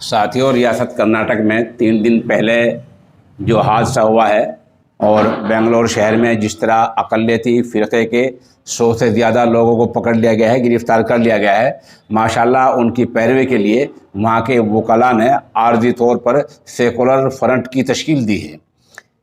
ساتھیوں، ریاست کرناٹک میں 3 دن پہلے جو حادثہ ہوا ہے اور بنگلور شہر میں جس طرح اقلیتی فرقے کے 100 سے زیادہ لوگوں کو پکڑ لیا گیا ہے، گرفتار کر لیا گیا ہے، ماشاءاللہ ان کی پیروی کے لیے وہاں کے وکلاء نے عارضی طور پر سیکولر فرنٹ کی تشکیل دی ہے۔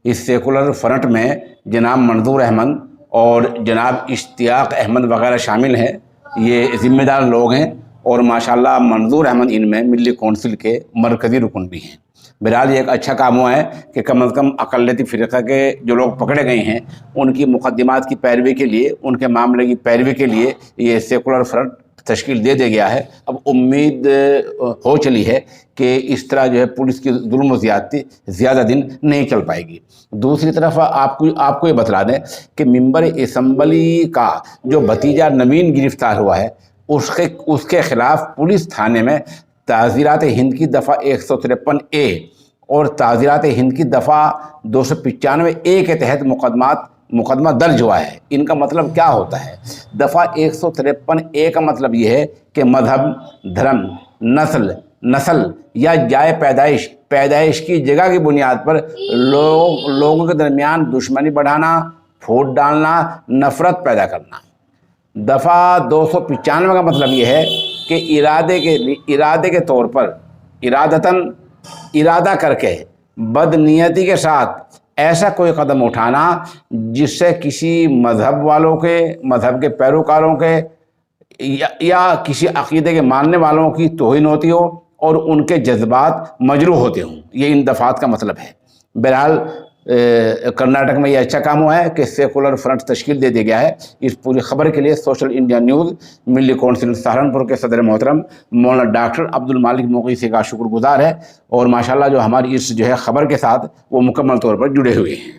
اس سیکولر فرنٹ میں جناب منظور احمد اور جناب اشتیاق احمد وغیرہ شامل ہیں۔ یہ ذمہ دار لوگ ہیں اور ماشاءاللہ منظور احمد ان میں ملی کونسل کے مرکزی رکن بھی ہیں۔ بہرحال یہ ایک اچھا کام ہوا ہے کہ کم از کم اقلیتی فرقہ کے جو لوگ پکڑے گئے ہیں ان کی مقدمات کی پیروی کے لیے، ان کے معاملے کی پیروی کے لیے یہ سیکولر فرنٹ تشکیل دے گیا ہے۔ اب امید ہو چلی ہے کہ اس طرح جو ہے پولیس کی ظلم و زیادتی زیادہ دن نہیں چل پائے گی۔ دوسری طرف آپ کو یہ بتلا دیں کہ ممبر اسمبلی کا جو بھتیجا نوین گرفتار ہوا ہے، اس کے خلاف پولیس تھانے میں تعزیرات ہند کی دفعہ 153A اور تعزیرات ہند کی دفعہ 295A کے تحت مقدمہ درج ہوا ہے۔ ان کا مطلب کیا ہوتا ہے؟ دفعہ 153A کا مطلب یہ ہے کہ مذہب، دھرم، نسل یا جائے پیدائش کی جگہ کی بنیاد پر لوگوں کے درمیان دشمنی بڑھانا، پھوٹ ڈالنا، نفرت پیدا کرنا۔ دفعہ 295 کا مطلب یہ ہے کہ ارادے کے طور پر ارادہ کر کے بدنیتی کے ساتھ ایسا کوئی قدم اٹھانا جس سے کسی مذہب کے پیروکاروں کے یا کسی عقیدے کے ماننے والوں کی توہین ہوتی ہو اور ان کے جذبات مجروح ہوتے ہوں۔ یہ ان دفعات کا مطلب ہے۔ بہرحال کرناٹک میں یہ اچھا کام ہوا ہے کہ سیکولر فرنٹ تشکیل دے دیا گیا ہے۔ اس پوری خبر کے لیے سوشل انڈیا نیوز ملی کونسل سہارنپور کے صدر محترم مولانا ڈاکٹر عبد المالک مغیثی کا شکر گزار ہے، اور ماشاءاللہ جو ہماری اس خبر کے ساتھ وہ مکمل طور پر جڑے ہوئے ہیں۔